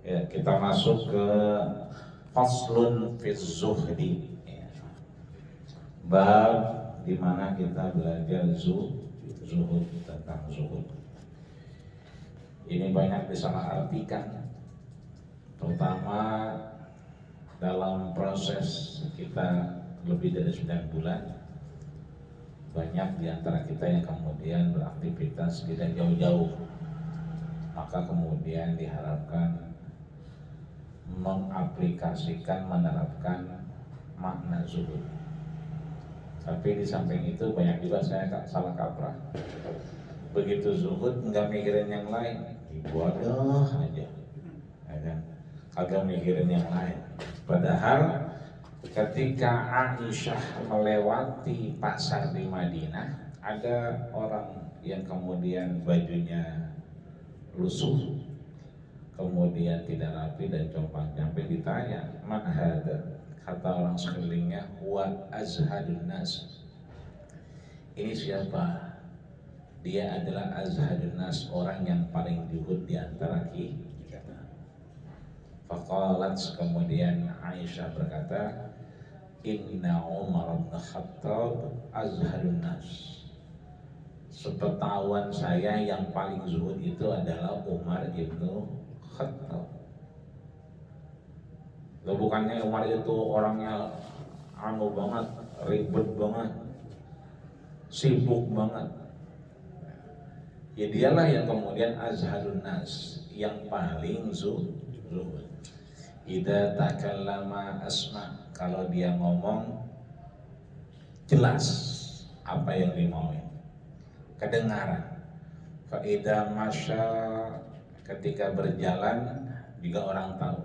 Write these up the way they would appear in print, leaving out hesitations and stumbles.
Ya, kita masuk ke faslun fi zuhdi. Ya. Bab di mana kita belajar zuhud, tentang zuhud. Ini banyak disalahartikan, terutama dalam proses kita lebih dari 9 bulan. Banyak di antara kita yang kemudian beraktivitas tidak jauh-jauh, maka kemudian diharapkan mengaplikasikan, menerapkan makna zuhud. Tapi di samping itu banyak juga saya salah kaprah. Begitu zuhud nggak mikirin yang lain, ibadah aja, ya kan? Kagak mikirin yang lain. Padahal ketika Aisyah melewati pasar di Madinah, ada orang yang kemudian bajunya lusuh, kemudian tidak rapi dan compang-camping. Ditanya, "Man hada?" Kata orang sekelilingnya, "Huwa azhadun nas." Ini siapa? Dia adalah azhadun nas, orang yang paling zuhud di antara kita. Faqalat, kemudian Aisyah berkata, "Inna Umar bin Khattab azhadun nas." Sepengetahuan saya yang paling zuhud itu adalah Umar bin Khattab. Loh, bukannya Umar itu orangnya anu banget, ribet banget, sibuk banget. Ya dialah yang kemudian azhadun nas, yang paling zuhud. Idza takallama asma, kalau dia ngomong jelas apa yang dimauin, kedengaran. Fa idza masya, ketika berjalan juga orang tahu.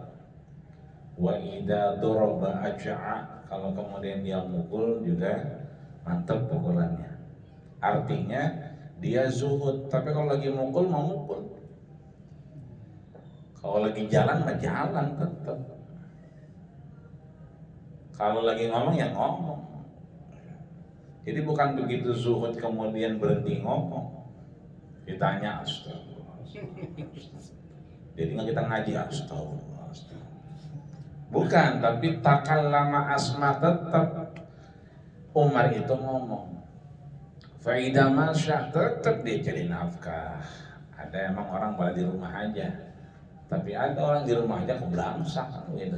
Wa idza daraba aj'a, kalau kemudian dia mukul juga mantap pukulannya. Artinya dia zuhud, tapi kalau lagi mukul mau mukul. Kalau lagi jalan mah jalan tetap. Kalau lagi ngomong ya ngomong. Jadi bukan begitu zuhud kemudian berhenti ngomong. Ditanya astagfirullah. Jadi nggak kita ngaji astagfirullah. Bukan, tapi takallama asma, tetap Umar itu ngomong. Faidah masya, tetap dia cari nafkah. Ada emang orang pada di rumah aja, tapi ada orang di rumah aja keblangsak gitu.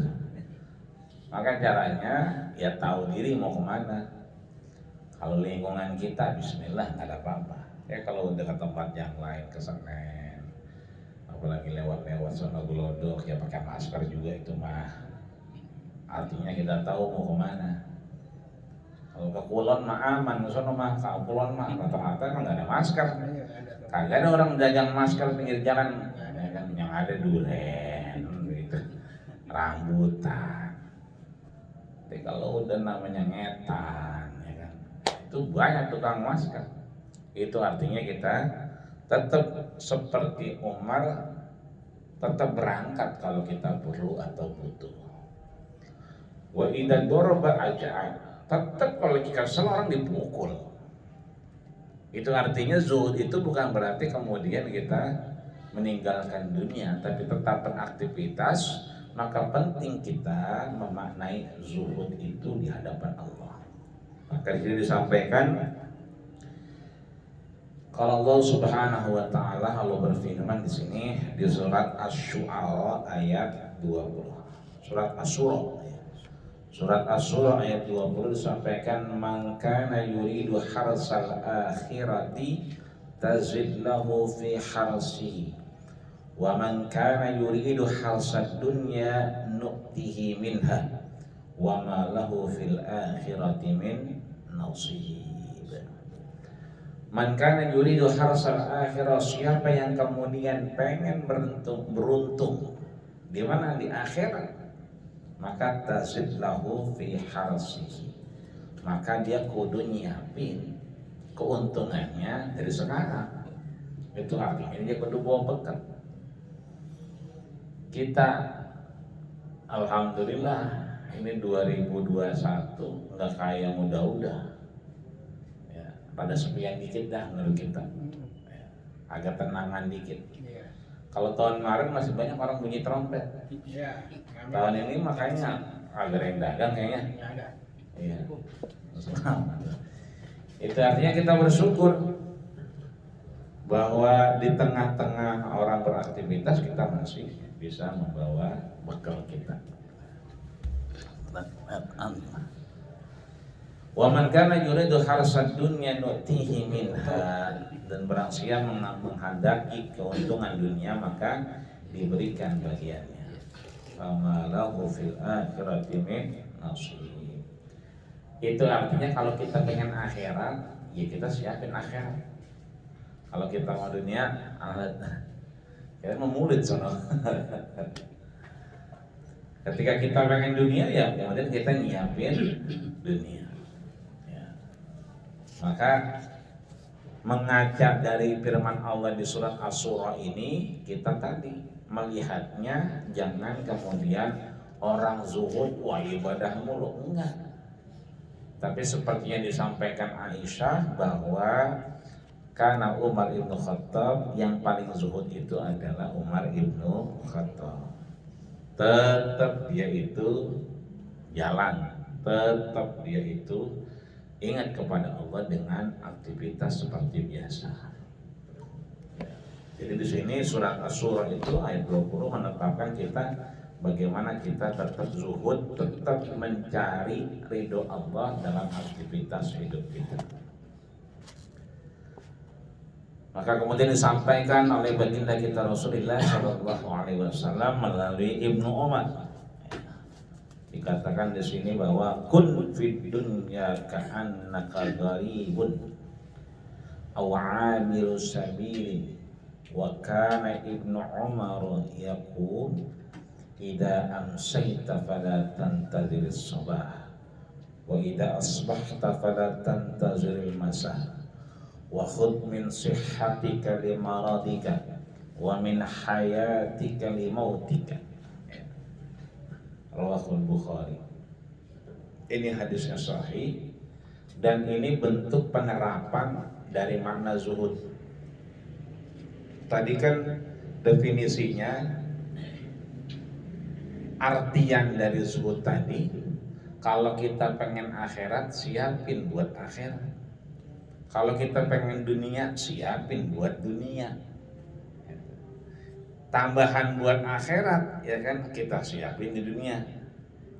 Maka caranya ya tahu diri mau kemana. Kalau lingkungan kita bismillah nggak ada apa-apa. Ya kalau udah ke tempat yang lain, ke Senen, apalagi lewat-lewat sono Glodok, ya pakai masker juga itu mah. Artinya kita tahu mau kemana. Kalau ke Kulon mah aman, sono mah ke Kulon mah rata-rata nggak ada masker. Kagak ada orang dagang masker pinggir jalan, ya kan? Yang ada duren, gitu, rambutan. Tapi kalau udah namanya ngetan, ya kan, itu banyak tukang masker. Itu artinya kita tetap seperti Umar, tetap berangkat kalau kita perlu atau butuh. Wa idza daraba aj'a, tetap kalau kita orang dipukul. Itu artinya zuhud itu bukan berarti kemudian kita meninggalkan dunia, tapi tetap beraktivitas. Maka penting kita memaknai zuhud itu di hadapan Allah. Maka di sini disampaikan, kalau Allah Subhanahu wa taala, Allah berfirman di sini di surat Asy-Syu'ara ayat 20. Surat Asy-Syu'ara. Surat Asy-Syu'ara ayat 20 disampaikan, "Man kana yuridu harsal akhirati tazid lahu fi harsihi wa man kana yuridu harsad dunya nu'tihi minha wa ma lahu fil akhirati min nasib." Man kana yuridu harsal akhirah, siapa yang kemudian pengen beruntung di mana? Di akhirat, maka tazid lahu fi harsihi, maka dia kudu nyiapin keuntungannya dari sekarang. Itu artinya dia kudu bawa bekal. Kita alhamdulillah ini 2021 nggak kayak muda-muda. Pada sepian dikit dah menurut kita, agak tenangan dikit. Kalau tahun kemarin masih banyak orang bunyi trompet. Iya. Tahun ini makanya ada yang dagang kayaknya. Nggak ada. Iya. Itu artinya kita bersyukur bahwa di tengah-tengah orang beraktivitas kita masih bisa membawa bekal kita. Wa man kana yuridu harsad dunya nu'tihi minha, dan barang siapa menghendaki keuntungan dunia maka diberikan bagiannya. Fama lahu fil akhirati min nasib. Itu artinya kalau kita pengen akhirat, ya kita siapin akhirat. Kalau kita mau dunia, kita mau murid sono. Ketika kita pengen dunia, ya kemudian kita nyiapin dunia. Ya. Maka mengajak dari firman Allah di surat Asy-Syura ini, kita tadi melihatnya jangan kemudian orang zuhud wah ibadah mulu, enggak. Tapi seperti yang disampaikan Aisyah bahwa karena Umar ibn Khattab yang paling zuhud itu adalah Umar ibn Khattab. Tetap dia itu jalan, tetap dia itu ingat kepada Allah dengan aktivitas seperti biasa. Jadi di sini surat Asy-Syura itu ayat 20 menetapkan kita bagaimana kita tetap zuhud, tetap mencari ridho Allah dalam aktivitas hidup kita. Maka kemudian disampaikan oleh baginda kita Rasulullah Shallallahu Alaihi Wasallam melalui Ibnu Umar. Dikatakan di sini bahwa kun fid dunya ka'annaka gharibun aw 'amilu sabilin, wa kana Ibnu Umar yaqul idza amsayta fala tantazir as-sabah wa idza asbahta fala tantazir al-masa wa khudh min sihhatika li maradika wa min hayatika li mautika. Rawahul Bukhari. Ini hadisnya sahih dan ini bentuk penerapan dari makna zuhud. Tadi kan definisinya, artian dari zuhud tadi, kalau kita pengen akhirat siapin buat akhirat. Kalau kita pengen dunia siapin buat dunia. Tambahan buat akhirat ya kan kita siapin di dunia.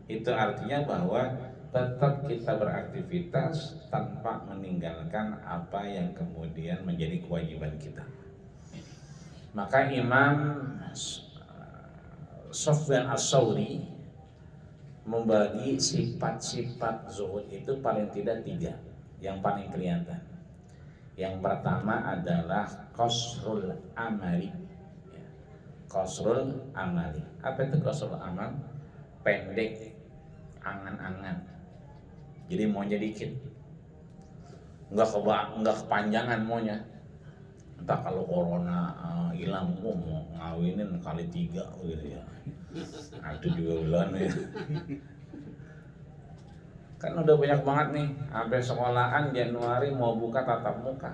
Itu artinya bahwa tetap kita beraktivitas tanpa meninggalkan apa yang kemudian menjadi kewajiban kita. Maka Imam Sufyan Ats-Tsauri membagi sifat-sifat zuhud itu paling tidak 3 yang paling kelihatan. Yang pertama adalah qasrul amali. Qasrul amali. Apa itu qasrul amal? Pendek angan-angan. Jadi maunya dikit. Enggak kepanjangan maunya. Entah kalau corona hilang mau ngawinin kali 3 gitu ya. Nah, itu juga bulan ya. Kan udah banyak banget nih, sampai sekolahan Januari mau buka tatap muka.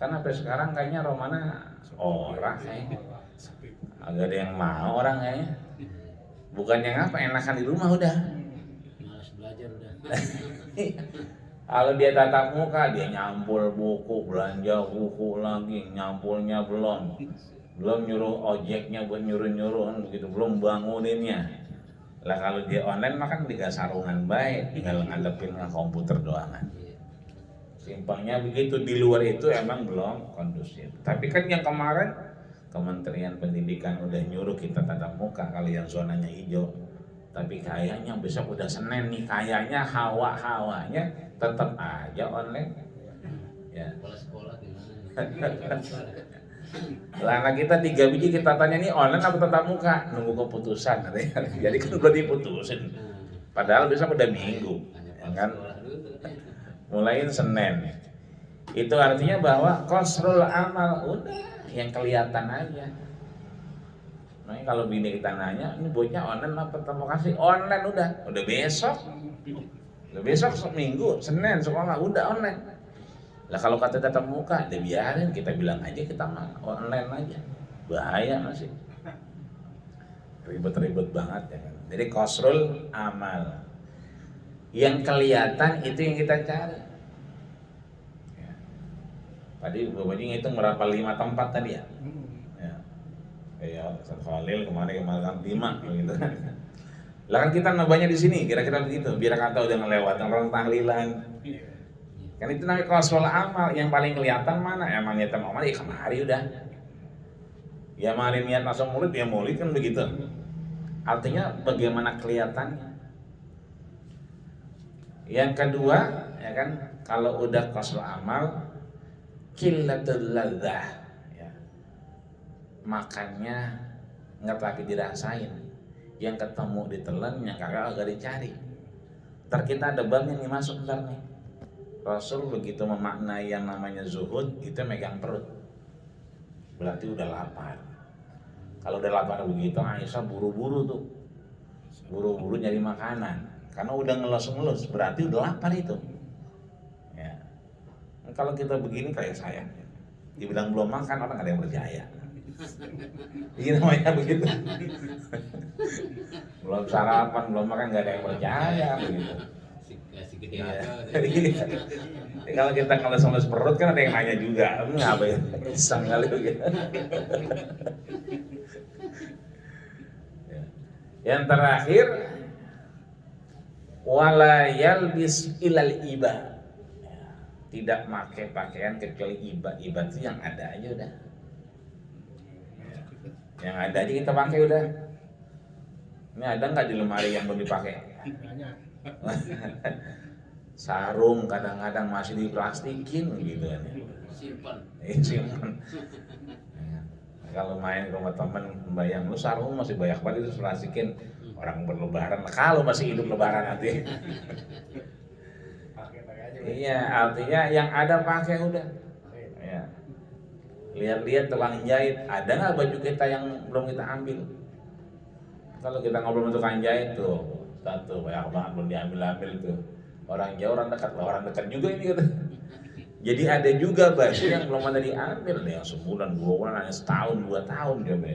Kan sampai sekarang kayaknya Romana orang kayaknya agak ada yang mau orang kayaknya. Bukannya ngapa, enakan di rumah udah. Malas belajar udah. Kalau dia tatap muka, dia nyampul buku, belanja buku lagi, nyampulnya belum nyuruh ojeknya buat nyuruh begitu, belum banguninnya. Lah kalau dia online makan tiga sarungan baik, tinggal ngadepin komputer doang. Simpelnya begitu. Di luar itu emang belum kondusif. Tapi kan yang kemarin Kementerian Pendidikan udah nyuruh kita tatap muka kalau yang zonanya hijau. Tapi kayaknya besok udah Senin nih, kayaknya hawanya tetap aja online. Ya. Sekolah gimana? Lah anak kita 3 biji kita tanya nih online apa tatap muka, nunggu keputusan katanya. Jadi kan udah diputusin. Padahal besok udah Minggu, ya kan? Mulain Senin. Itu artinya bahwa qasrul amal udah yang kelihatan aja. Makanya kalau bini kita nanya, ini bocah online apa tatap muka sih? Online udah besok. Udah besok Minggu, Senin sekolah udah online. Lah kalau kata tatap muka, dia biarin, kita bilang aja kita online aja. bahaya masih. Ribet-ribet banget ya kan. Jadi qasrul amal. Yang kelihatan itu yang kita cari. Ya. Tadi Bapak ngitung berapa 5 tempat tadi ya? Ya. Kayak Ustaz Khalil kemarin 5 gitu kan. Lah kan kita ngebanya di sini kira-kira begitu. Biar kata udah ngelewat orang tahlilan. Kan itu namanya qasrul amal. Yang paling kelihatan mana? Emang niat amal ya kemari udah. Ya mari niat langsung murid ya murid kan begitu. Artinya bagaimana kelihatannya. Yang kedua, ya kan, kalau udah qasrul amal, qillatul ladzah, ya. Makannya nggak lagi dirasain, yang ketemu ditelan, yang kagak agak dicari. Ntar kita ada babnya nih masuk ntar nih. Rasul begitu memaknai yang namanya zuhud, itu megang perut, berarti udah lapar. Kalau udah lapar begitu, Aisyah buru-buru tuh, buru-buru nyari makanan. Karena udah ngelus-ngelus, berarti udah lapar itu. Ya. Kalau kita begini kayak saya, dibilang belum makan orang nggak ada yang percaya. Ini namanya begitu. Belum sarapan, belum makan nggak ada yang percaya begitu. Kasih gede Ya. aja. Kalau kita ngelus-ngelus perut kan ada yang nanya juga, ngapain? Iseng kali begitu. Ya. Yang terakhir, wala yalbis ilal iba, tidak pakai pakaian kecuali iba. Iba itu yang ada aja udah, yang ada aja kita pakai udah. Ini ada nggak di lemari yang belum dipakai? Sarung kadang-kadang masih diplastikin gitu kan ya. Simpan. Kalau main ke rumah temen, bayang lu sarung masih banyak banget itu plastikin. Orang berlebaran, kalau masih hidup lebaran nanti. Iya, artinya yang ada pakai udah. Ya. Lihat-lihat tukang jahit, ada nggak baju kita yang belum kita ambil? Kalau kita ngobrol sama tukang jahit tuh, satu banyak banget belum diambil tuh. Orang jauh, orang dekat juga ini gitu. Jadi ada juga baju yang belum ada diambil, ada yang sebulan, 2 bulan, ada setahun, 2 tahun coba.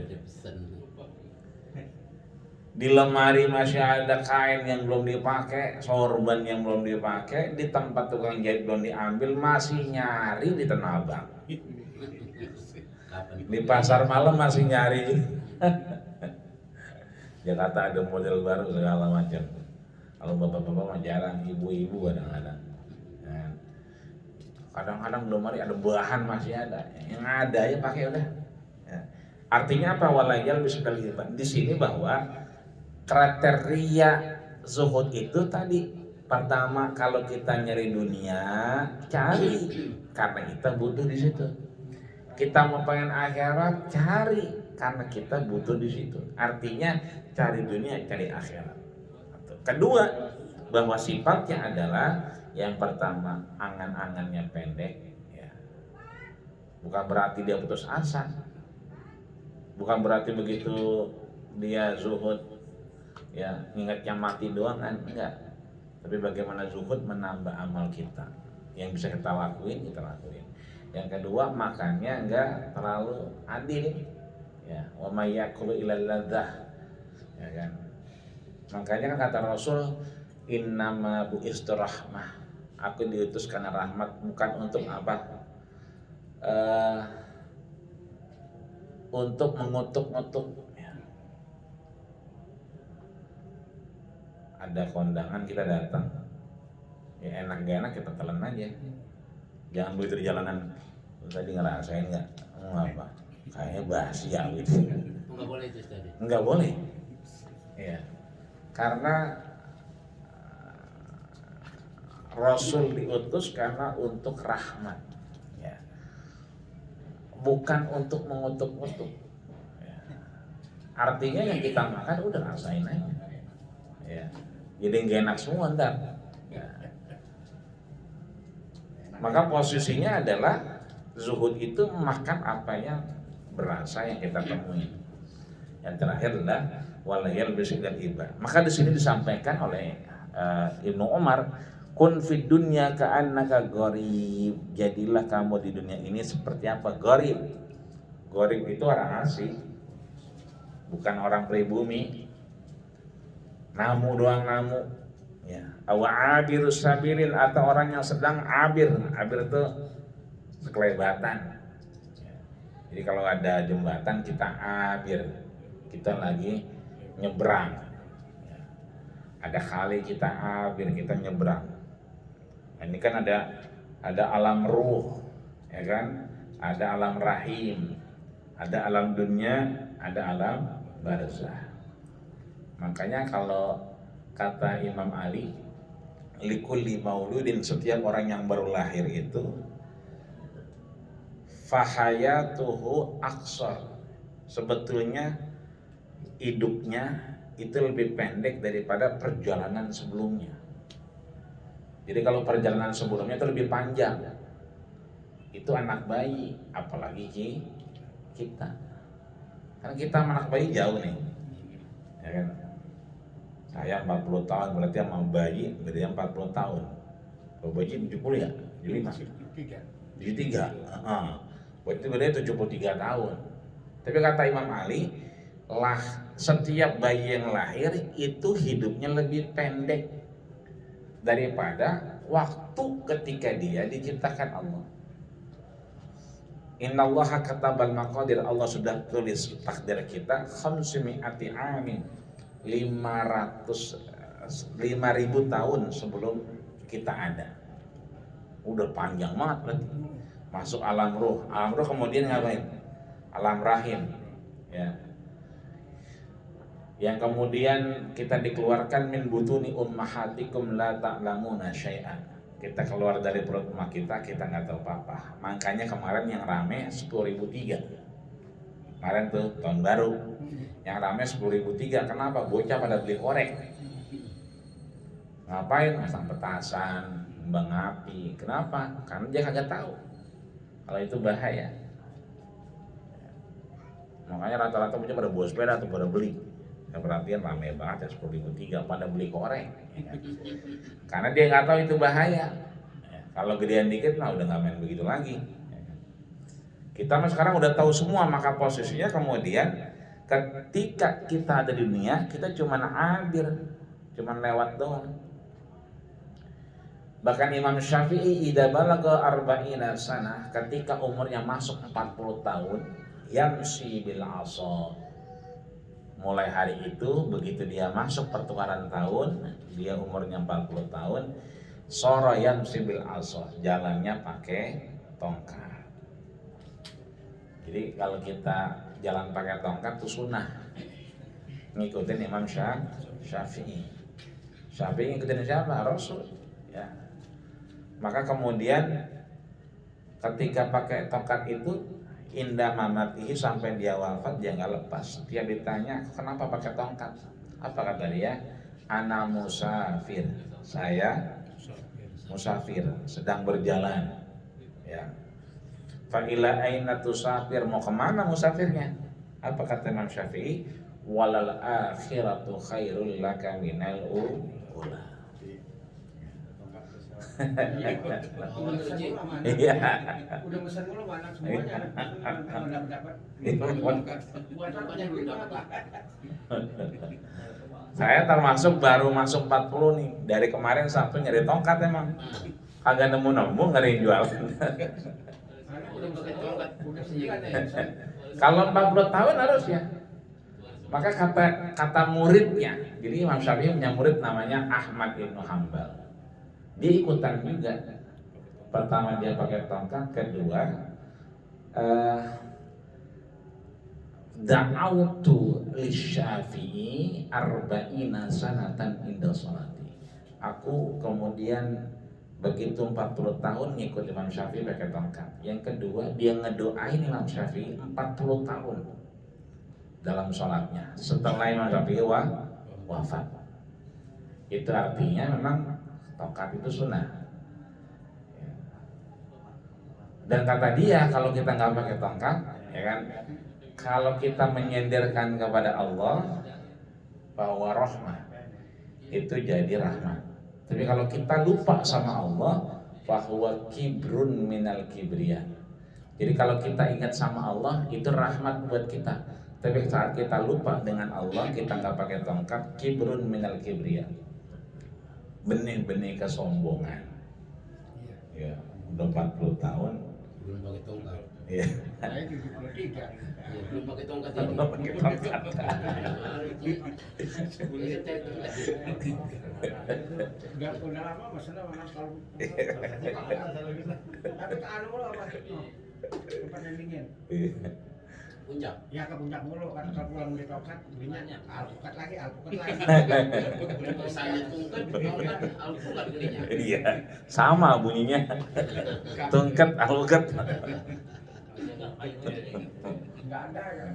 Di lemari masih ada kain yang belum dipakai, sorban yang belum dipakai, di tempat tukang jahit belum diambil, masih nyari di Tanah Abang. Di pasar malam masih nyari. Jakarta ada model baru segala macam. Kalau bapak-bapak mah jarang, ibu-ibu kadang-kadang. Ya. Kadang-kadang di lemari ada bahan masih ada, yang ada ya pakai udah. Ya. Artinya apa? Walayal bisukal iban. Di sini bahwa kriteria zuhud itu tadi, pertama kalau kita nyari dunia cari karena kita butuh di situ. Kita mau pengen akhirat cari karena kita butuh di situ. Artinya cari dunia cari akhirat. Kedua, bahwa sifatnya adalah yang pertama angan-angannya pendek. Ya. Bukan berarti dia putus asa. Bukan berarti begitu dia zuhud ya ingatnya mati doang kan, enggak. Tapi bagaimana zuhud menambah amal kita, yang bisa kita lakuin kita lakuin. Yang kedua, makannya enggak terlalu adil ya, wa may yakulu ilal ladzah ya kan. Makanya kan kata Rasul, innama bu'istu rahmah, aku diutus karena rahmat, bukan untuk apa, untuk mengutuk-ngutuk. Ada kondangan kita datang, ya enak gak enak kita telan aja, jangan begitu di jalanan. Tadi ngerasain nggak? Apa? Kayaknya basi ya gitu. Nggak boleh itu tadi. Nggak boleh, ya, karena Rasul diutus karena untuk rahmat, ya, bukan untuk mengutuk-ngutuk. Ya. Artinya yang kita makan udah rasain aja. Ya. Jadi nggak enak semua ntar. Ya. Maka posisinya adalah zuhud itu makan apa yang berasa yang kita temui. Yang terakhir adalah walayal bisikal iba. Maka di sini disampaikan oleh Ibnu Umar, kun fid dunya ka'annaka gharib. Jadilah kamu di dunia ini seperti apa? Gharib. Gharib itu orang asing, bukan orang pribumi. Namu doang namu. Ya. Awa abirus sabirin, atau orang yang sedang abir. Abir itu sekelebatan. Jadi kalau ada jembatan kita abir, kita lagi nyebrang. Ada kali kita abir, kita nyebrang. Nah, ini kan ada alam ruh, ya kan? Ada alam rahim, ada alam dunia, ada alam barzah. Makanya kalau kata Imam Ali, likulli mauludin, setiap orang yang baru lahir itu fahayatuhu aqsar, sebetulnya hidupnya itu lebih pendek daripada perjalanan sebelumnya. Jadi kalau perjalanan sebelumnya itu lebih panjang, itu anak bayi, apalagi kita. Karena kita anak bayi jauh nih, ya kan? Saya 40 tahun, berarti sama bayi bedanya 40 tahun. Kalau bayi 70 ya? 75? 73. Berarti bedanya 73 tahun. Tapi kata Imam Ali, setiap bayi yang lahir itu hidupnya lebih pendek daripada waktu ketika dia diciptakan Allah. Innallaha katabal maqadir, Allah sudah tulis takdir kita 500 amin, 5.000 tahun sebelum kita ada. Udah panjang banget berarti. Masuk alam ruh kemudian ngapain? Alam rahim, ya. Yang kemudian kita dikeluarkan min butuni ummahatikum la ta'lamuna syai'an. Kita keluar dari perut emak kita nggak tahu apa-apa. Makanya kemarin yang rame 10.003. Kemarin tuh tahun baru yang rame 10.003. Kenapa? Bocah pada beli korek. Ngapain? Masang petasan, kembang api. Kenapa? Karena dia kagak tahu kalau itu bahaya. Makanya rata-rata bocah pada bawa sepeda atau pada beli. Saya perhatian rame banget ya 10.003 pada beli korek, ya kan? Karena dia nggak tahu itu bahaya. Ya, kalau gedean dikit udah nggak main begitu lagi. Ya kan? Kita sekarang udah tahu semua, maka posisinya kemudian ketika kita ada di dunia kita cuma abir, cuma lewat doang. Bahkan Imam Syafi'i idza balagha arba'ina sanah, ketika umurnya masuk 40 tahun, yamsi bil 'asa. Mulai hari itu begitu dia masuk pertukaran tahun, dia umurnya 40 tahun, soroyan sibil aso, jalannya pakai tongkat. Jadi kalau kita jalan pakai tongkat itu sunnah, ngikutin Imam Syafi'i. Syafi'i ngikutin siapa? Rasul. Ya. Maka kemudian ketika pakai tongkat itu, indah mamatihi, sampai dia wafat dia nggak lepas. Dia ditanya kenapa pakai tongkat, apa kata dia? Ana musafir, saya musafir, sedang berjalan. Ya. Fa ila aina tusafir, mau kemana musafirnya? Apa kata Imam Syafi'i? Walal akhiratu khairul laka minal ula. Iya. Udah pesan mulu anak semuanya. Udah dapat. Saya termasuk baru masuk 40 nih. Dari kemarin Sabtu nyari tongkat emang. Kagak nemu-nemu ngeri jual. Kalau 40 tahun harus ya. Maka kata muridnya. Jadi Imam Syafi'i punya murid namanya Ahmad Ibnu Hanbal. Dia ikutan juga. Pertama dia pakai tongkat, kedua da'autu lisyafi'i arba'ina sanatan inda sholati. Aku kemudian begitu 40 tahun ngikut Imam Syafi'i pakai tongkat. Yang kedua dia ngedoain Imam Syafi'i 40 tahun dalam sholatnya setelah Imam Syafi'i wafat. Itu artinya memang tongkat itu sunnah. Dan kata dia kalau kita nggak pakai tongkat, ya kan, kalau kita menyenderkan kepada Allah bahwa rahmah itu jadi rahmat. Tapi kalau kita lupa sama Allah, bahwa kibrun minal kibriya, Jadi kalau kita ingat sama Allah itu rahmat buat kita. Tapi saat kita lupa dengan Allah, kita nggak pakai tongkat, kibrun minal kibriya, benih-benih kesombongan. Ya, udah 40 tahun. Belum pakai tongkat. Ya. Saya 73. Ya, belum pakai tongkat ini. Belum pakai tongkat. Udah lama masalah mana kalau. Tapi ke anu mulu apa? Tempat yang dingin. Puncak. Ya ke puncak mulu kan kalau pulang dari tongkat belinya alpukat lagi. Saya tongkat, tongkat, alpukat belinya. Iya, sama bunyinya. Tongkat, alpukat. Enggak ada ya.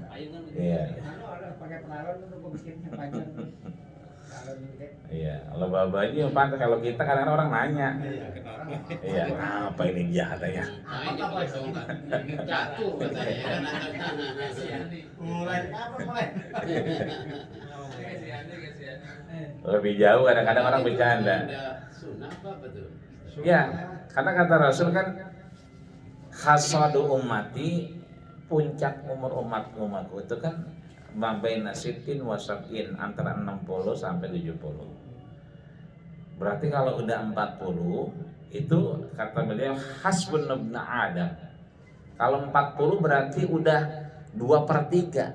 Iya. Anu ada pakai penalon itu gua bikinnya panjang. Kalau gede. Iya, kalau babanya pantas, kalau kita kadang-kadang orang nanya. Iya, apa ini jahat ya? Nah, ini pakai tongkat. Jatuh katanya. Mulai apa mulai? Lebih jauh kadang-kadang orang bercanda. Sunnah apa tuh? Ya, karena kata Rasul kan hasadu ummati, puncak umur umatku itu kan mabaina sitin wasabin, antara 60 sampai 70. Berarti kalau udah 40 itu kata beliau hasbun ibna Adam. Kalau 40 berarti udah 2/3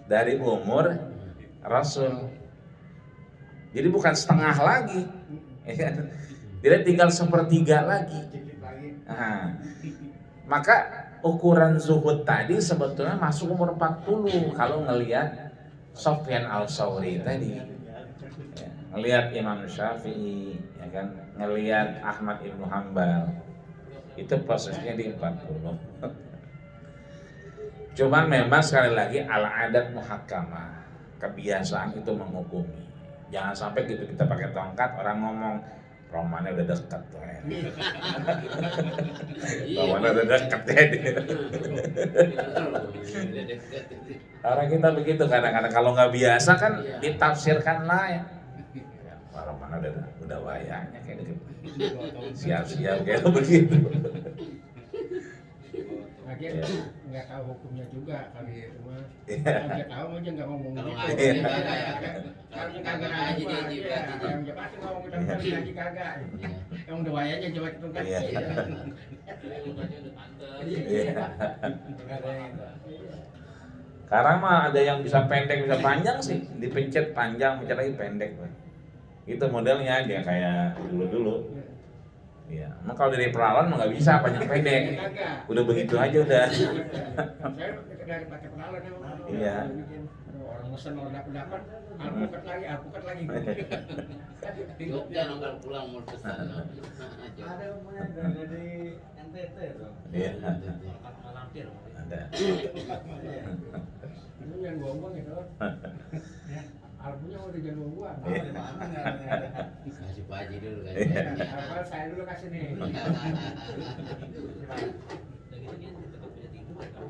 dari umur Rasul. Jadi bukan setengah lagi. Dia tinggal 1/3 lagi. Nah, maka ukuran zuhud tadi sebetulnya masuk umur 40 kalau ngelihat Sufyan al-Tsauri tadi, ya, ngelihat Imam Syafi'i, ya kan, ngelihat Ahmad Ibnu Hanbal, itu prosesnya di 40. Cuman memang sekali lagi al-adat muhakkamah, kebiasaan itu menghukumi. Jangan sampai gitu kita pakai tongkat orang ngomong romannya udah dekat tuh ya. Romannya udah dekat ya dia. Orang kita begitu kadang-kadang kalau nggak biasa kan ditafsirkan lain. Ya, romannya udah wayangnya kayak gitu. Siap-siap kayak begitu. Lagian nggak tahu hukumnya juga kali itu mah. Iya. Nggak tahu aja nggak ngomong Kalau gitu. ngaji Iya. Kalau kagak ngaji mah iya. Yang jemaat ngomong kita ngaji kagak. Yang udah wayanya jemaat itu kan. Iya. Iya. Karena mah ada yang bisa pendek bisa panjang sih, dipencet panjang, pencet lagi pendek. Itu modelnya dia kayak dulu-dulu. Iya, emang kalau dari peralon mah nggak bisa panjang pendek. Udah begitu aja udah. Saya dari pakai penalan emang. Iya. Orang mesen orang dapat alpukat lagi. Jogja nongkrong pulang mau pesan. Ada yang dari NTT tuh. Iya. Ada. Itu yang buang-buang itu. Ya, alpunya udah jangan buang. Kasih Pak Haji dulu kan. Apa saya dulu kasih nih.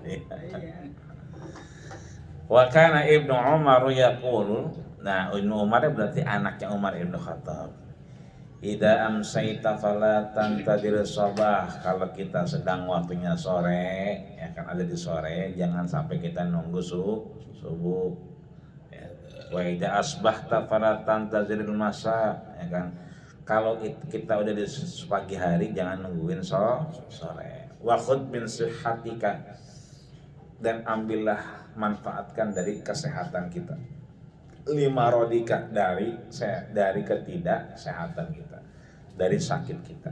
Iya. Wa kana Ibnu Umar yaqul, nah Ibnu Umar berarti anaknya Umar Ibnu Khattab. Idza amsayta fala tantadir sabah, kalau kita sedang waktunya sore, ya kan ada di sore, jangan sampai kita nunggu subuh. Ya. Wa idza asbahta fala tantaziril masa, ya kan. Kalau kita udah di pagi hari jangan nungguin sore. Wa khudh min sihhatika, dan ambillah manfaatkan dari kesehatan kita, lima rodika dari ketidaksehatan kita, dari sakit kita,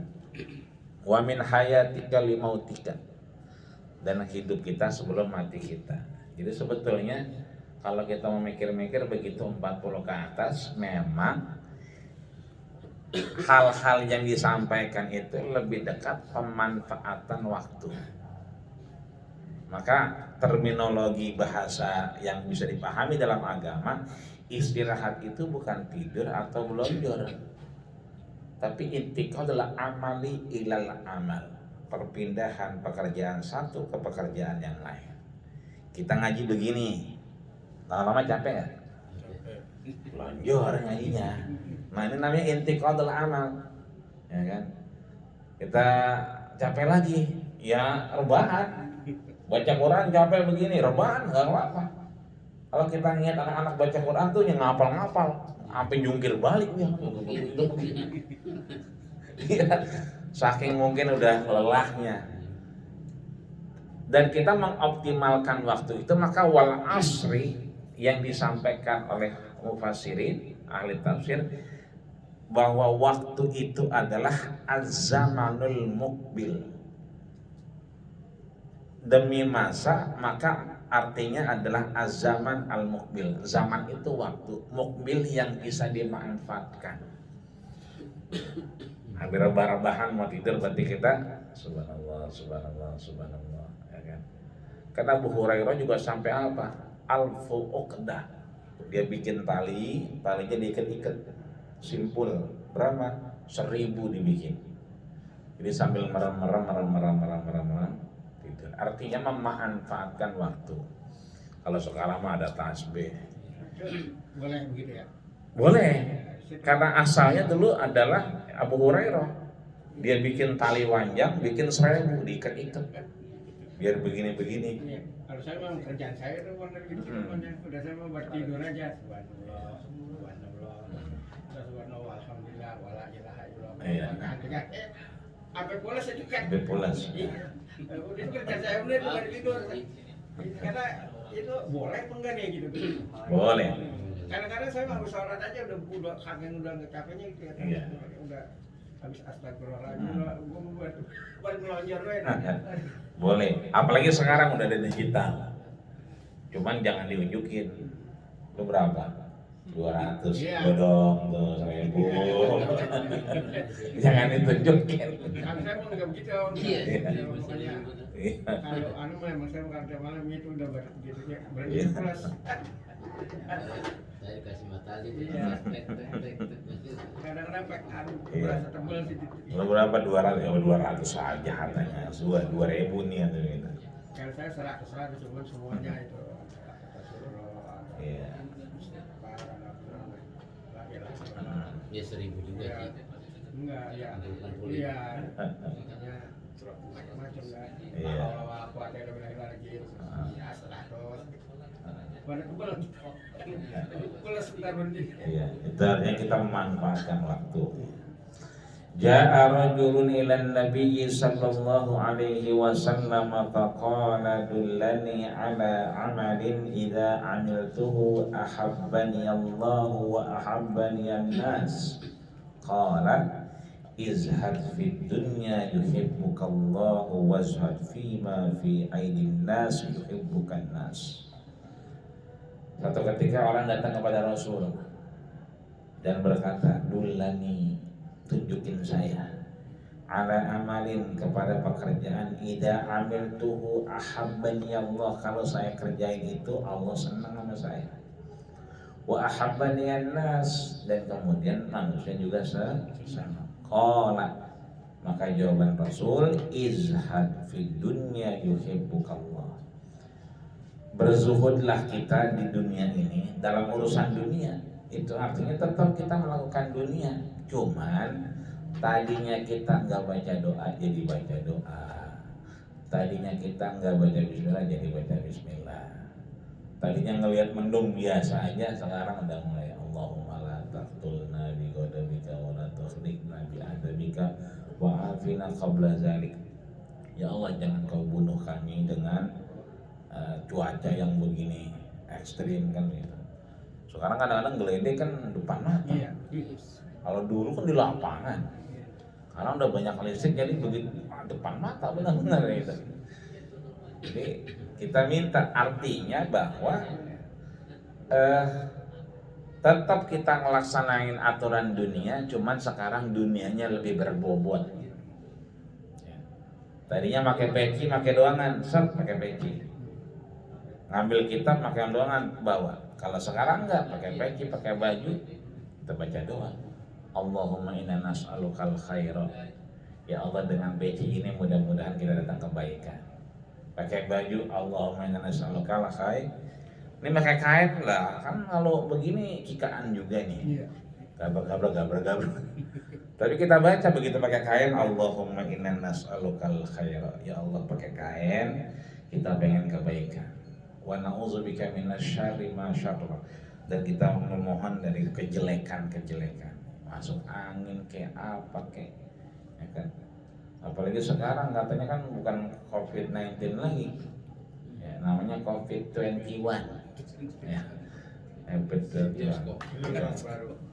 wa min hayatika limautika, dan hidup kita sebelum mati kita. Jadi sebetulnya kalau kita memikir-mikir begitu 40 ke atas, memang hal-hal yang disampaikan itu lebih dekat pemanfaatan waktu. Maka terminologi bahasa yang bisa dipahami dalam agama, istirahat itu bukan tidur atau melonjor, tapi intikal adalah amali ilal amal, perpindahan pekerjaan satu ke pekerjaan yang lain. Kita ngaji begini, lama-lama capek nggak? Lonjor ngajinya. Nah ini namanya intikal adalah amal, ya kan? Kita capek lagi, Ya rebahan. Baca Quran capek begini, rebahan nggak apa-apa. Kalau kita ngeliat anak-anak baca Quran tuh yang ngapal-ngapal, sampai jungkir balik ya. Iya, saking mungkin udah lelahnya. Dan kita mengoptimalkan waktu itu, maka wal asri yang disampaikan oleh mufassirin, ahli tafsir, bahwa waktu itu adalah az-zamanul muqbil. Demi masa, maka artinya adalah az-zaman al-muqbil. Zaman itu waktu, muqbil yang bisa dimanfaatkan. Hampir rebahan mau tidur berarti kita subhanallah, subhanallah, subhanallah, ya kan? Karena Abu Hurairah juga sampai apa? Alfu uqdah. Dia bikin talinya diikat-ikat. Simpul berapa? 1000 dibikin. Jadi sambil merem tidur. Artinya memanfaatkan waktu. Kalau sekarang mah ada tasbih. Boleh begitu ya? Boleh. Karena asalnya dulu adalah Abu Hurairah. Dia bikin tali panjang, bikin 1000 diikat-ikat. Biar begini-begini. Iya. Kalau saya memang kerjaan saya itu benar gitu, udah saya mau tidur aja. Subhanallah, subhanallah, subhanallah, alhamdulillah, wala ilaha illallah. Iya. Sampai pulas saya juga. Sampai pulas. Iya. Udah itu kerjaan saya benar bukan tidur. Karena itu boleh apa enggak nih gitu. Boleh. Kadang-kadang saya harus sholat aja udah saking udah capeknya gitu ya. Iya. Udah habis astagfirullahaladzim, gue buat melonjor gue. Boleh. Apalagi sekarang udah ada digital. Cuman jangan diunjukin. Lu berapa? 200. Iya. Bodong tuh 1000. Jangan ditunjukin. Kalau saya mau nggak begitu. Iya. Pokoknya Iya. kalau memang saya kerja malam itu udah begitu ya berarti Iya. pulas. Saya dikasih matahari Iya. tek. Kadang-kadang Iya. berasa tebel sih. Lu berapa? 200? Ya 200 aja katanya. 2000 nih atau gitu. Kalau saya 100 cuma semuanya itu. Iya. Ya 1000 juga sih. Enggak, ya. Iya. Makanya macam-macam kan. Iya. Awal-awal kuat udah bilang lagi. Ya 100. Pada tebel. Pulas sebentar berhenti. Iya, itu artinya kita memanfaatkan waktu. Ja'a rajulun ilan nabiyyi sallallahu alaihi wasallam faqala dullani ala amalin idza amiltuhu ahabbani Allah wa ahabbani an-nas. Qala izhad fid dunya yuhibbuka Allah wazhad fima fi aidin nas yuhibbuka an-nas. Satu ketika orang datang kepada Rasul dan berkata, "Dullani, tunjukin saya ala amalin kepada pekerjaan idza amiltuhu ahabbani Allah, kalau saya kerjain itu Allah senang sama saya. Wa ahabbani an-nas, dan kemudian manusia juga sama." Qala, maka jawaban Rasul, izhad fid dunya yuhibbuka Allah. Berzuhudlah kita di dunia ini dalam urusan dunia. Itu artinya tetap kita melakukan dunia, cuman tadinya kita nggak baca doa jadi baca doa, tadinya kita nggak baca bismillah jadi baca bismillah, tadinya ngelihat mendung biasa aja sekarang udah mulai Allahumma la taqtulna bi ghadabika wa la tukhliqna bi adabika wa afina qabla zalik. Ya Allah, jangan kau bunuh kami dengan cuaca yang begini ekstrim kan gitu. Sekarang kadang-kadang geledek kan depan mata. Iya. Kalau dulu kan di lapangan. Karena udah banyak listrik jadi begitu depan mata benar-benar gitu. Jadi kita minta, artinya bahwa tetap kita ngelaksanain aturan dunia, cuman sekarang dunianya lebih berbobot. Tadinya pakai peci, pakai doangan, pakai peci. Ngambil kitab, pakai doangan, bawa. Kalau sekarang enggak, pakai peci, pakai baju, kita baca doa. Allahumma inna nas'alukal khaira. Ya Allah, dengan peci ini mudah-mudahan kita datang kebaikan. Pakai baju, Allahumma inna nas'alukal khair. Ini pakai kain lah, kan kalau begini cikaan juga nih. Iya. Gabrak. Tapi kita baca begitu pakai kain, Allahumma inna nas'alukal khaira. Ya Allah, pakai kain kita pengen kebaikan. Wa na'udzubika minasyarri ma syarra. Dan kita memohon dari kejelekan-kejelekan. Masuk angin kayak apa kayak, ya kan? Apalagi sekarang katanya kan bukan COVID-19 lagi. Ya, namanya COVID-21. Ya. COVID-21.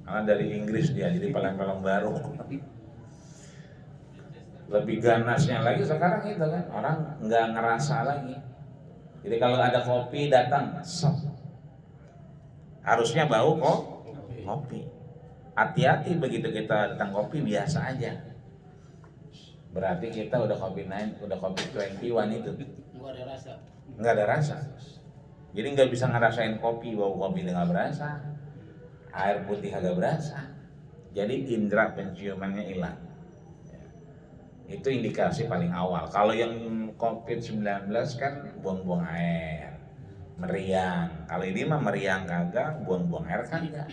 Karena dari Inggris dia, jadi film-film baru. Lebih ganasnya lagi sekarang itu kan, orang nggak ngerasa lagi. Jadi kalau ada kopi datang, sop. Harusnya bau kok kopi. Hati-hati begitu kita datang kopi biasa aja. Berarti kita udah COVID-19, udah COVID-21 itu. Nggak ada rasa. Nggak ada rasa. Jadi nggak bisa ngerasain kopi, bau kopi nggak berasa. Air putih agak berasa. Jadi indera penciumannya hilang. Itu indikasi paling awal. Kalau yang COVID-19 kan buang-buang air, meriang. Kalau ini mah meriang kagak, buang-buang air kagak.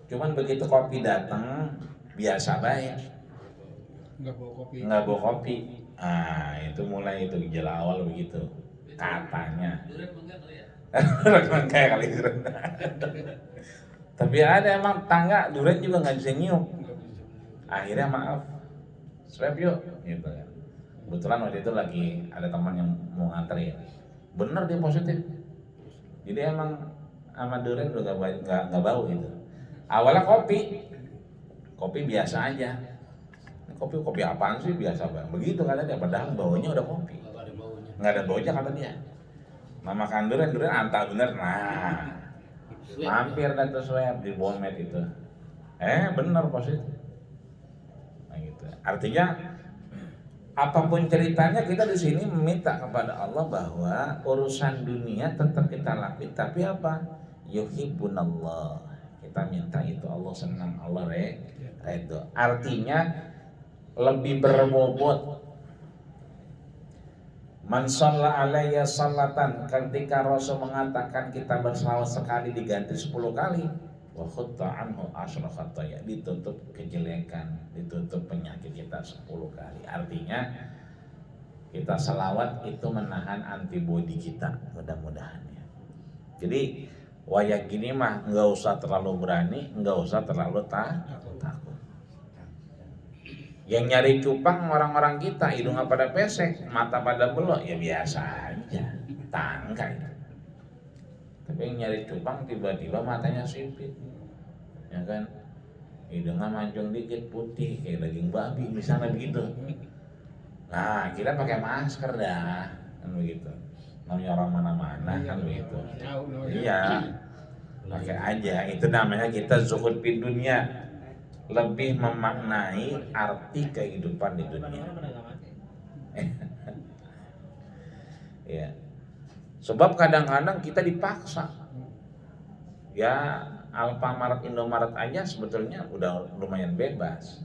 Cuman begitu kopi datang biasa baik. Nggak bawa kopi. Ah, itu mulai itu gejala awal begitu. Katanya. Orang kayak kali itu. Tapi ada emang tangga durian juga nggak bisa nyium. Akhirnya maaf, swab yuk, gitu kan. Kebetulan waktu itu lagi ada teman yang mau nganterin. Bener dia positif. Jadi emang sama durian udah nggak bau gitu. Awalnya kopi biasa aja. Kopi apaan sih biasa banget. Begitu kata dia, padahal baunya udah kopi. Nggak ada baunya kata dia. Nah, makan durian antah bener. Nah. Mampir dan swab di Bonmet itu, benar positif. Nah, gitu. Artinya apapun ceritanya kita di sini meminta kepada Allah bahwa urusan dunia tetap kita lakukan. Tapi apa? Yuhibbunallah. Kita minta itu Allah senang, Allah redho. Artinya lebih berbobot. Man shalla alayya sholatan, ketika Rasul mengatakan kita bersalawat sekali diganti 10 kali, wa khutta anhu asyra khataya, ditutup kejelekan, ditutup penyakit kita 10 kali. Artinya kita salawat itu menahan antibodi kita, mudah-mudahan ya. Jadi wayak gini mah nggak usah terlalu berani, nggak usah terlalu takut. Yang nyari cupang orang-orang kita, hidungnya pada pesek, mata pada belok, ya biasa aja, tangga itu. Tapi yang nyari cupang tiba-tiba matanya sipit, ya kan, hidungnya mancung dikit putih kayak daging babi, misalnya begitu. Nah kita pakai masker dah, kan begitu. Namanya orang mana-mana kan begitu. Iya, pakai aja. Itu namanya kita zuhud di dunia. Lebih memaknai arti kehidupan di dunia. Ya. Sebab kadang-kadang kita dipaksa. Ya, Alfamart, Indomaret aja sebetulnya udah lumayan bebas.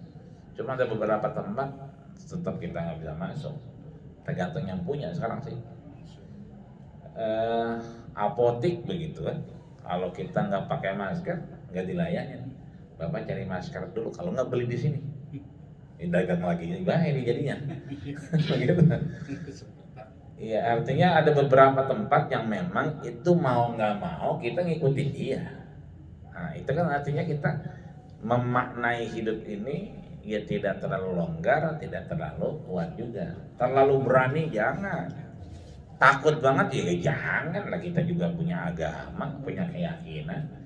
Cuma ada beberapa tempat tetap kita nggak bisa masuk. Tergantung yang punya sekarang sih. Apotik begitu kan. Kalau kita nggak pakai masker, nggak dilayani. Bapak cari masker dulu, kalau nggak beli di sini. Dagang lagi, bahaya jadinya. Begitu. Iya, artinya ada beberapa tempat yang memang itu mau nggak mau kita ngikutin dia. Nah, itu kan artinya kita memaknai hidup ini ya tidak terlalu longgar, tidak terlalu kuat juga. Terlalu berani jangan. Takut banget ya jangan lah, kita juga punya agama, punya keyakinan.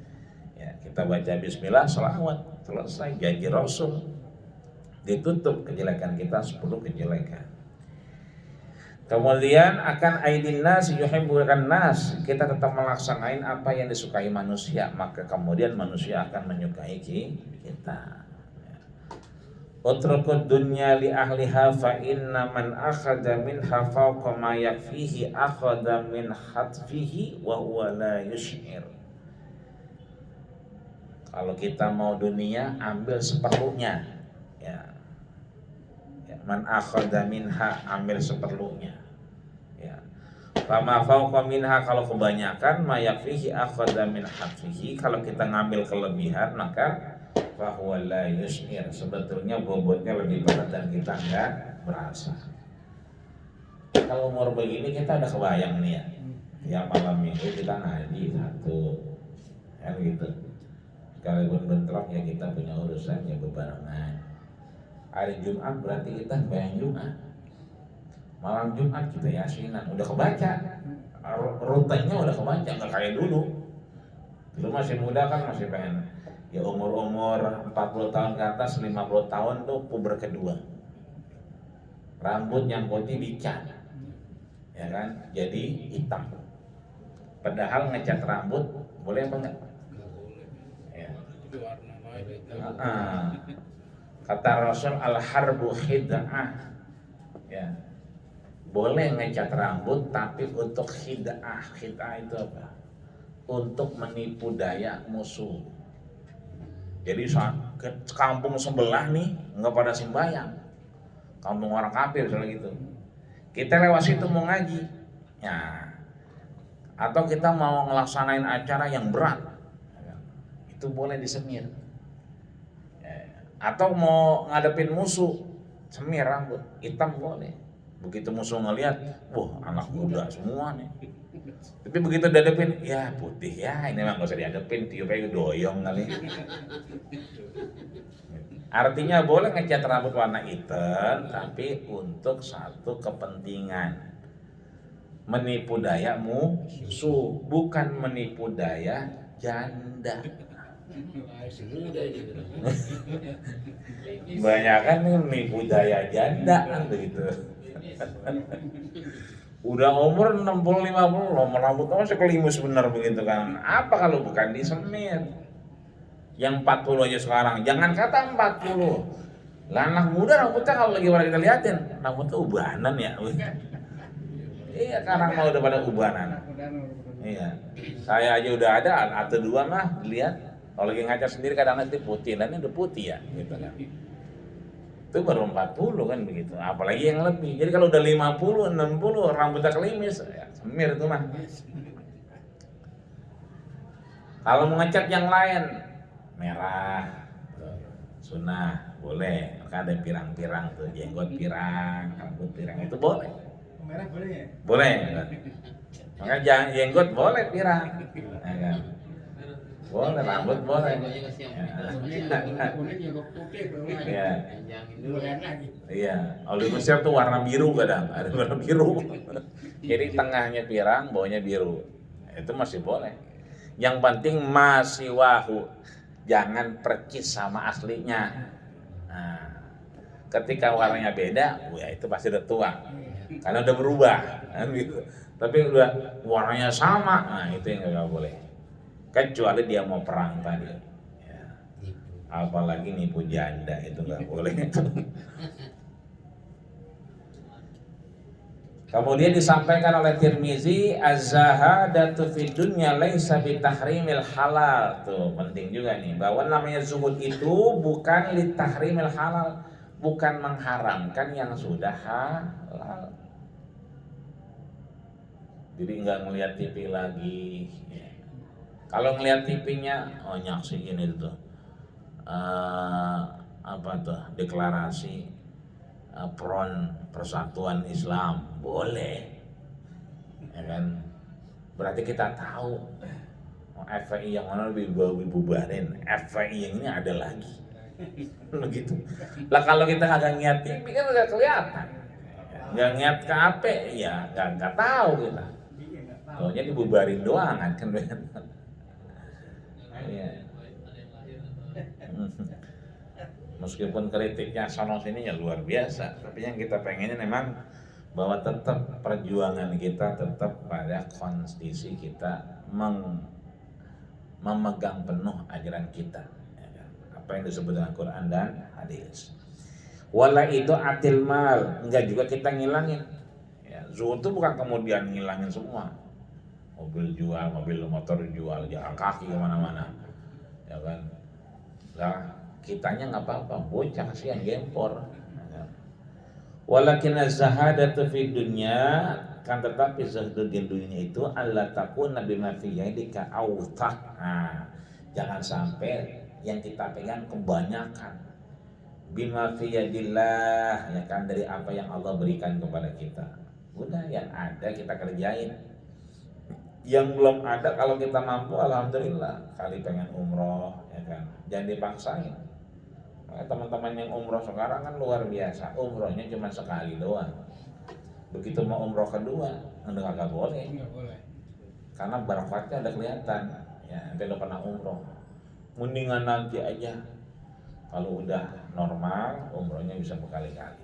Ya, kita baca bismillah, selawat, selesai, janji Rasul. Ditutup kejelekan kita 10 kejelekan. Kemudian akan aidin nas yuhibbun nas, kita tetap melaksanain apa yang disukai manusia, maka kemudian manusia akan menyukai kita. Utrukud dunya li ahliha fa inna man akhadha minha fawqa ma yakfihi akhadha min hatfihi wa huwa la yush'ir. Kalau kita mau dunia, ambil seperlunya. Ya. Man akhadha minha, ambil seperlunya. Ya. Fama fawqa minha, kalau kebanyakan, ma yakfihi akhadha min hatfihi, kalau kita ngambil kelebihan maka fahuwa la yus'ir, sebetulnya bobotnya lebih berat dan kita nggak berasa. Kalau umur begini kita udah kebayang nih ya, tiap malam minggu kita ngaji satu, kan gitu. Sekalipun bentrok ya kita punya urusan ya bebarengan. Hari Jumat berarti kita bayang Jumat. Malam Jumat kita yasinan, udah kebaca. Rutenya udah kebaca, nggak kayak dulu. Dulu masih muda kan masih pengen ya umur 40 tahun ke atas, 50 tahun tuh puber kedua. Rambut yang putih dicat, ya kan, jadi hitam. Padahal ngecat rambut boleh apa enggak? Ya. Kata Rasul al-harbu khid'ah. Ya. Boleh ngecat rambut tapi untuk khid'ah. Khid'ah itu apa? Untuk menipu daya musuh. Jadi ke kampung sebelah nih nggak pada sembahyang, kampung orang kafir misalnya gitu. Kita lewat situ mau ngaji, ya. Atau kita mau ngelaksanain acara yang berat, itu boleh disemir. Atau mau ngadepin musuh, semir rambut hitam boleh. Begitu musuh ngelihat, wah anak muda semua nih. Tapi begitu dihadepin, ya putih ya, ini mah gak usah dihadepin, tiupnya doyong kali. Artinya boleh ngecat rambut warna hitam, tapi untuk satu kepentingan, menipu daya musuh, bukan menipu daya janda. Banyak kan nih menipu daya janda kan begitu. Udah umur 60-50, rambutnya masih kelimus bener begitu kan. Apa kalau bukan disemir? Yang 40 aja sekarang, jangan kata 40. Lah anak muda rambutnya kalau lagi kita liatin, rambutnya ubanan ya. Iya, sekarang mau udah pada ubanan. Iya. Saya aja udah ada, atau dua mah lihat. Kalau lagi ngaca sendiri kadang nanti putih, dan ini udah putih ya, gitu kan. Itu baru 40 kan begitu, apalagi yang lebih. Jadi kalau udah 50, 60 rambutnya kelimis, ya semir itu mah. Kalau mau ngecat yang lain, merah, sunnah, boleh. Maka ada pirang-pirang tuh, jenggot pirang, rambut pirang, itu boleh. Merah boleh ya? Boleh. Maka jenggot boleh pirang, ya kan? Boleh, rambut boleh. Kuning juga putih tuh. Iya. Boleh lagi. Iya, oli Mesir tuh warna biru kadang, ada warna biru. Jadi tengahnya pirang, bawahnya biru. Itu masih boleh. Yang penting masih wahu, jangan percis sama aslinya. Nah, ketika warnanya beda, ya itu pasti udah tua, karena udah berubah. Kan gitu. Tapi udah warnanya sama, nah itu yang nggak boleh. Kecuali dia mau perang tadi. Ya. Apalagi nipu janda itu nggak boleh. Kemudian disampaikan oleh Tirmizi, az-zahadatu fid dunya laisa bitahrimil halal. Tuh penting juga nih, bahwa namanya zuhud itu bukan litahrimil halal, bukan mengharamkan yang sudah halal. Jadi nggak ngelihat TV lagi. Ya. Kalau ngelihat TV-nya, oh nyaksiin itu tuh. Apa tuh? Deklarasi Front Persatuan Islam, boleh, ya kan? Berarti kita tahu FPI yang mana lebih dibubarin, FPI yang ini ada lagi, begitu. Lah kalau kita kagak niat TV kan udah kelihatan, nggak niat ke AP, ya nggak tahu kita. Taunya dibubarin doang kan? Iya. Meskipun kritiknya sono sini ya luar biasa, tapi yang kita pengennya memang bahwa tetap perjuangan kita tetap pada konstitusi kita memegang penuh ajaran kita, ya kan? Apa yang disebut dengan Quran dan hadis. Wala itu atil mal, enggak juga kita ngilangin. Ya, zuhud itu bukan kemudian ngilangin semua. Mobil jual, mobil motor jual, jalan kaki kemana-mana, ya kan? Lah kitanya nggak apa-apa, bocah sih yang gempor. Walakin az-zahadatu fid dunya, kan tetapi zahid di dunia itu Allah takuna bima fi yadika awtah. Nah, jangan sampai yang kita pegang kebanyakan. Bima fi yadillah, ya kan, dari apa yang Allah berikan kepada kita. Udah, yang ada kita kerjain. Yang belum ada kalau kita mampu alhamdulillah, kali pengen umroh, ya kan, jangan dipaksain. Teman-teman yang umroh sekarang kan luar biasa, umrohnya cuma sekali doang. Begitu mau umroh kedua, nggak boleh. Nggak boleh. Karena barakatnya udah kelihatan. Ya, ente udah pernah umroh. Mendingan nanti aja. Kalau udah normal, umrohnya bisa berkali-kali.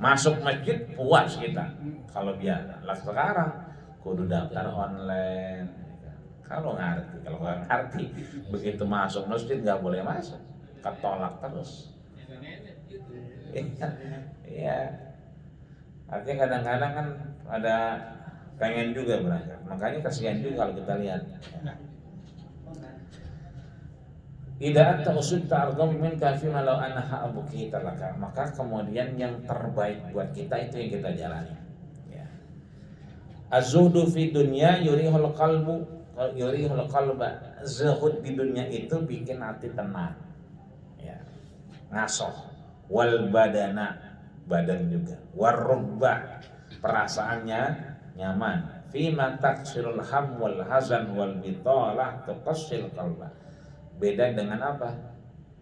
Masuk masjid puas kita. Kalau biasa, lah sekarang kudu daftar online. Kalau nggak ngerti, begitu masuk masjid nggak boleh masuk, ketolak terus. Iya. Artinya kadang-kadang kan ada pengen juga berangkat, makanya kasihan juga kalau kita lihat. Idza anta usulta argham min kafi malau anha abuki talaka, maka kemudian yang terbaik buat kita itu yang kita jalani. Ya. Az-zuhdu fi dunya yurihul qalba. Zuhud di dunia itu bikin hati tenang. Ya. Ngasoh. Wal badana, badan juga. Warubba, perasaannya nyaman. Fi ma taksirul ham wal hazan wal bitalah tuqassil qalba. Beda dengan apa?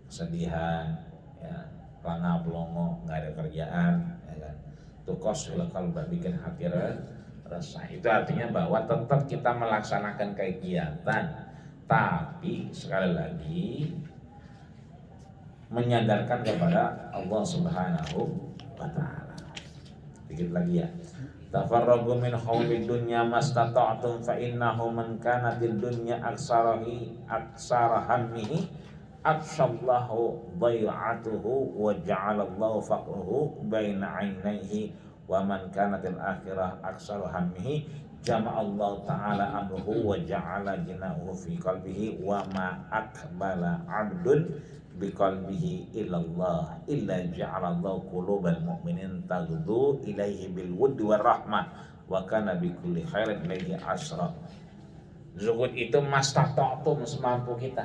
Kesedihan, ya, pelangap pelongo, nggak ada kerjaan, ya kan? Tuqassil qalba, bikin hati resah. Itu artinya bahwa tetap kita melaksanakan kegiatan, tapi sekali lagi menyadarkan kepada Allah Subhanahu wa Ta'ala. Dikit lagi ya. Tafarragu min khawfid dunya mastata'tum fa innahu man kanatid dunya aksara hammihi aksallahu dhai'atuhu wa ja'alallahu faqruhu baina 'ainaihi wa man kanatil akhirah aksara hammihi jama'allahu ta'ala amruhu wa ja'ala jinahu fi qalbihi wa ma akbala 'abdun biqalbihi ilallah illa ja'alallahu qulubal mu'minin taghdu ilaihi bil wuddi war rahmah wa kana bikulli khairin ilaihi asra. Zuhud itu mastata'tum, semampu kita.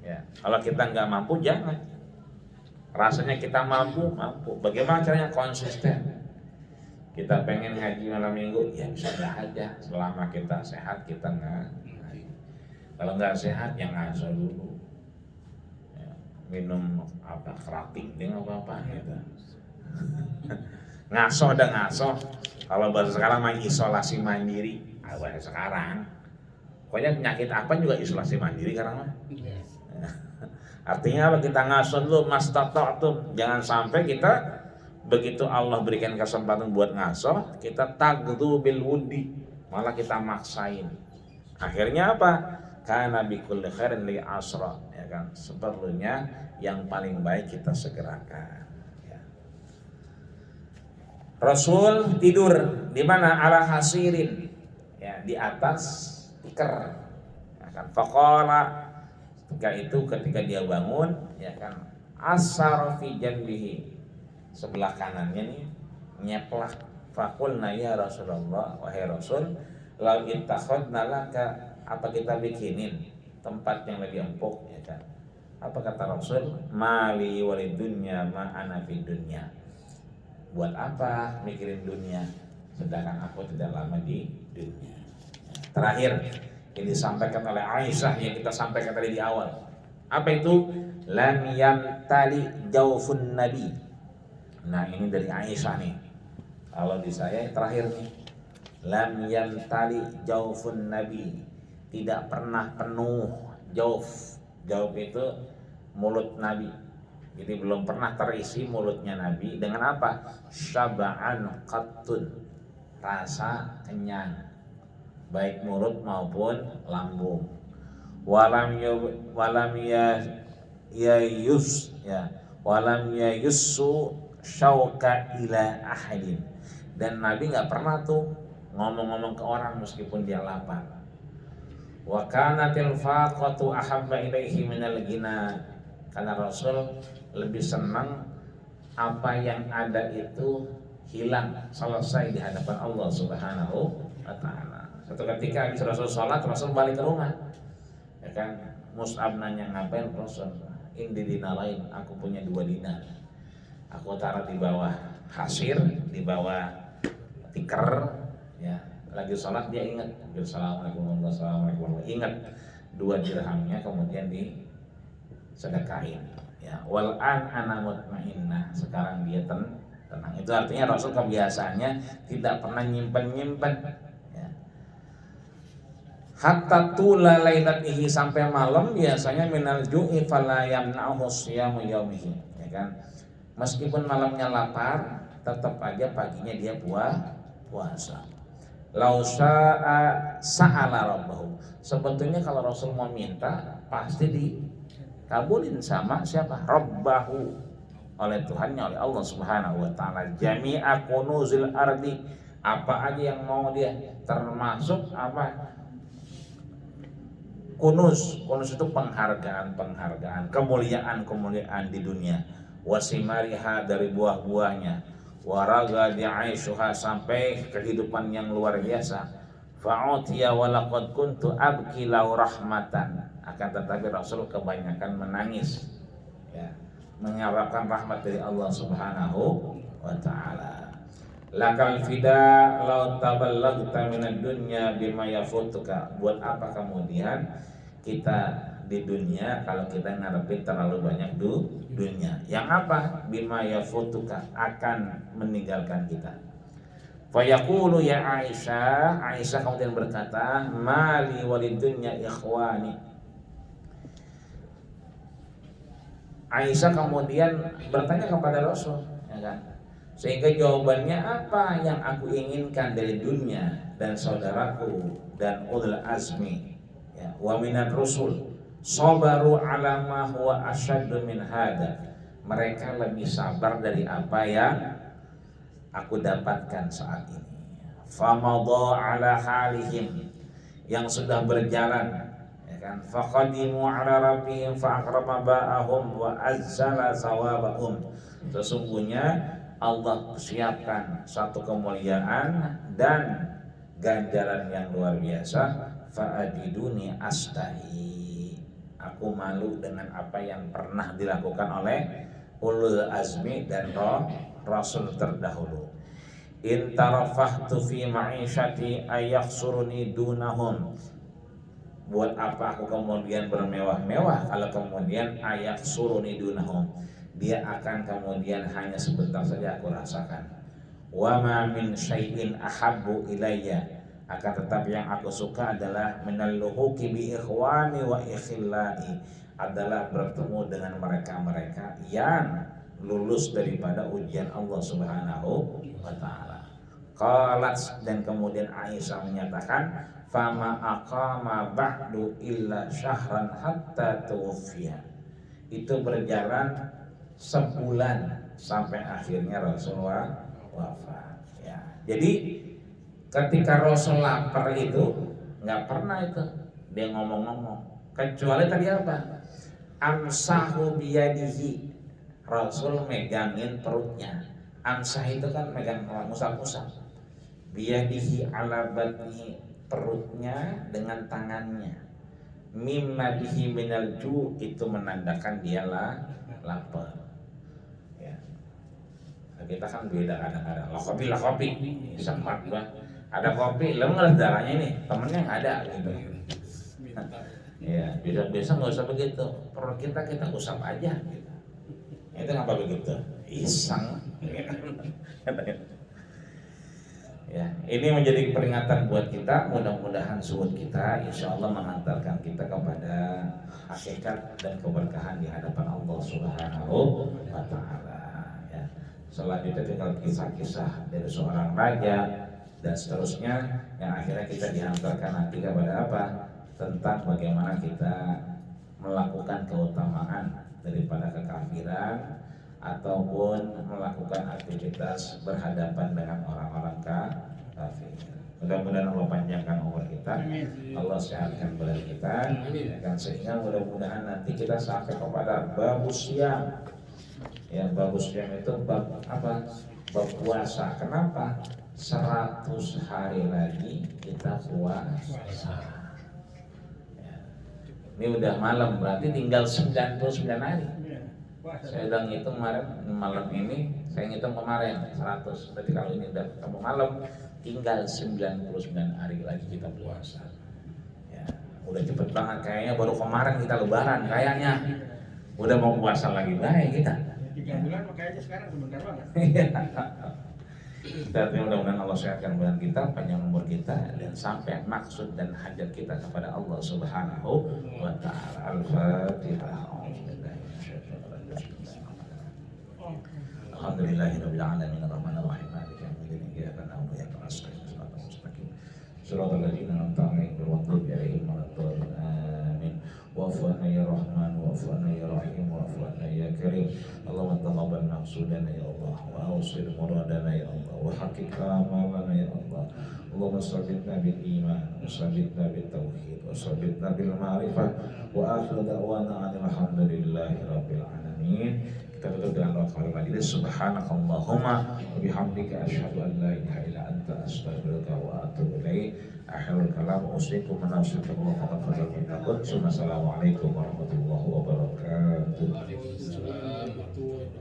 Ya, kalau kita nggak mampu jangan. Rasanya kita mampu. Bagaimana caranya? Konsisten. Kita pengen ngaji malam minggu, ya bisa aja. Selama kita sehat kita ngaji. Kalau nggak sehat ya ngaso dulu. Minum kerating dengan apa gitu. Ngaso. Kalau bahasa sekarang mah isolasi mandiri. Bahasa sekarang. Pokoknya penyakit apa juga isolasi mandiri sekarang mah. Artinya apa? Kita ngaso dulu mastata'tum. Jangan sampai kita begitu Allah berikan kesempatan buat ngaso, kita tagdu bil wudi, malah kita maksain. Akhirnya apa? Kana bikulli khairin li asra, ya kan? Seperlunya yang paling baik kita segerakan. Ya. Rasul tidur di mana? Ala hasirin, ya, di atas tikar. Ya kan? Faqala, ketika dia bangun, ya kan, asar fi janbihi, sebelah kanannya nih nyeplak. Faqulna ya Rasulullah, wahai Rasul, lau ittakhadna laka, apa kita bikinin tempat yang lebih empuk, ya kan? Apa kata Rasul? Mali walid dunya ma ana fid dunya. Buat apa mikirin dunia sedangkan aku tidak lama di dunia. Terakhir ini disampaikan oleh Aisyah yang kita sampaikan tadi di awal. Apa itu? Lam yamtali jawfun nabi. Nah, ini dari Aisyah nih. Kalau di saya terakhir nih. Lam yamtali jawfun nabi. Tidak pernah penuh jauf. Jauf itu mulut Nabi. Jadi belum pernah terisi mulutnya Nabi dengan apa? Syaba'an qattun, rasa kenyang, baik mulut maupun lambung. Walam yussu syauka ila ahadin. Dan Nabi nggak pernah tuh ngomong-ngomong ke orang meskipun dia lapar. Wa kanatil faqatu ahabba ilaihi minal ghina. Karena Rasul lebih senang apa yang ada itu hilang, selesai di hadapan Allah Subhanahu wa Ta'ala. Suatu ketika habis Rasul sholat, Rasul balik ke rumah, ya kan, Mus'ab nanya, ngapain Rasul? Indi dinarain, aku punya 2 dinar. Aku taruh di bawah hasir, di bawah tikar, ya. Lagi sholat dia ingat, Assalamualaikum warahmatullahi wabarakatuh. Ingat 2 dirhamnya, kemudian disedekahin. Ya, wal'an ana mutmainnah, sekarang dia tenang. Itu artinya Rasul kebiasaannya tidak pernah nyimpen-nyimpen. Ya. Hatta tula lailatihi, sampai malam biasanya minal ju'i fala yamna'uhu siyamu yaumihi, ya kan. Meskipun malamnya lapar, tetap aja paginya dia puasa. Lau sya'a sa'ala rabbahu. Sebetulnya kalau Rasul mau minta pasti dikabulin sama siapa? Rabbahu, oleh Tuhannya, oleh Allah Subhanahu wa taala. Jami'a kunuzil ardi, apa aja yang mau dia, termasuk apa? Kunuz itu penghargaan, kemuliaan di dunia. Wasimariha, dari buah-buahnya. Waraga di'aishuha, sampai kehidupan yang luar biasa. Fa'utiya walaqad kuntu abki lau rahmatan. Akan tetapi Rasul kebanyakan menangis, ya, mengharapkan rahmat dari Allah Subhanahu wa taala. Lakal fida law taballagta minad dunya bima yafutuka. Buat apa kemudian kita di dunia kalau kita ngarepin terlalu banyak dunia. Yang apa? Bima yafutuka, akan meninggalkan kita. Fayaqulu ya Aisyah kemudian berkata, mali walidunya ikhwani. Aisyah kemudian bertanya kepada Rasul, ya kan? Sehingga jawabannya, apa yang aku inginkan dari dunia dan saudaraku dan ulul azmi, ya, wa minar rusul sabaru ala ma huwa asyaddu min hada. Mereka lebih sabar dari apa yang aku dapatkan saat ini. Famadha ala halihim, yang sudah berjalan, ya kan, faqadimu ala rabbihim fa akrama ba'ahum wa azzala sawabahum. Sesungguhnya Allah siapkan satu kemuliaan dan ganjaran yang luar biasa. Fa'ajiduni astahi, aku malu dengan apa yang pernah dilakukan oleh ulul azmi dan Rasul terdahulu. In tarafahtu fi ma'isyati ayakhsuruni dunahum. Buat apa aku kemudian bermewah-mewah kalau kemudian ayakhsuruni dunahum, dia akan kemudian hanya sebentar saja aku rasakan. Wa ma min syai'in ahabbu ilayya, akan tetapi yang aku suka adalah minal luhuqi bi ikhwani wa ikhillai, adalah bertemu dengan mereka-mereka yang lulus daripada ujian Allah Subhanahu wa taala. Qalat, dan kemudian Aisyah menyatakan, fama aqama ba'du illa syahran hatta tuwfiya. Itu berjalan sebulan sampai akhirnya Rasulullah wafat, ya. Jadi ketika Rasul lapar itu nggak pernah itu dia ngomong-ngomong, kecuali tadi apa? Amsahu biyadihi, Rasul megangin perutnya. Amsah itu kan megang, musab-musab. Biyadihi ala batni, perutnya dengan tangannya. Mimma bihi minal ju, itu menandakan dialah lapar. Ya. Kita kan beda kadang-kadang. Lah kopi, sempat gua. Ada kopi, lemes darahnya ini, temennya nggak ada gitu. Ya, biasa nggak usah begitu. Perut kita usap aja gitu. Itu ngapa begitu? Iseng. Ya, ini menjadi peringatan buat kita. Mudah-mudahan suhud kita insya Allah mengantarkan kita kepada hakikat dan keberkahan di hadapan Allah Subhanahu wa taala. Ya. Selanjutnya tinggal kisah-kisah dari seorang raja dan seterusnya yang akhirnya kita dihantarkan nanti kepada apa? Tentang bagaimana kita melakukan keutamaan daripada kekafiran ataupun melakukan aktivitas berhadapan dengan orang-orang kafir. Mudah-mudahan Allah panjangkan umur kita, Allah sehatkan badan kita, dan sehingga mudah-mudahan nanti kita sampai kepada babus siam. Ya, babus siam itu bab apa? Bab puasa. Kenapa? 100 hari lagi kita puasa. Ya. Ini udah malam, berarti tinggal 99 hari. Iya. Puasa. Saya udah ngitung kemarin, malam ini, saya ngitung kemarin 100. Berarti kalau ini udah ketemu malam, tinggal 99 hari lagi kita puasa. Ya, udah cepet banget, kayaknya baru kemarin kita lebaran, kayaknya. Udah mau puasa lagi, baik kita. 3 bulan makanya sekarang sebentar banget. Kita mudah-mudahan Allah sehatkan badan kita, panjang umur kita, dan sampai maksud dan hajat kita kepada Allah Subhanahu wa Ta'ala. Al-Fatihah. Alhamdulillahirabbil alamin arrahmanir rahim maliki yaumiddin iyyaka na'budu wa iyyaka nasta'in ihdinas mustaqim shiratal ladzina an'amta 'alaihim ghairil maghdubi 'alaihim waladdallin amin. Wa'fu 'anna ya Rahman wa'fu 'anna ya Rahim wa'fu 'anna ya Karim. Allahumma taqabbal maqsudana ya Allah wa awsil muradana ya Allah wa haqiq amalana ya Allah. Allahumma sabbitna bil iman wa sabbitna bil tauhid wa sabbitna bil ma'rifah wa akhiru da'wana alhamdulillahi rabbil alamin. Kita tutup dengan doa kafaratul majelis. Subhanakallahumma wa bihamdika asyhadu an la ilaha illa anta astaghfiruka wa atubu ilaik. Akhirul kalam usikum wa nafsikum wa faqad fadlakum. Assalamualaikum warahmatullahi wabarakatuh.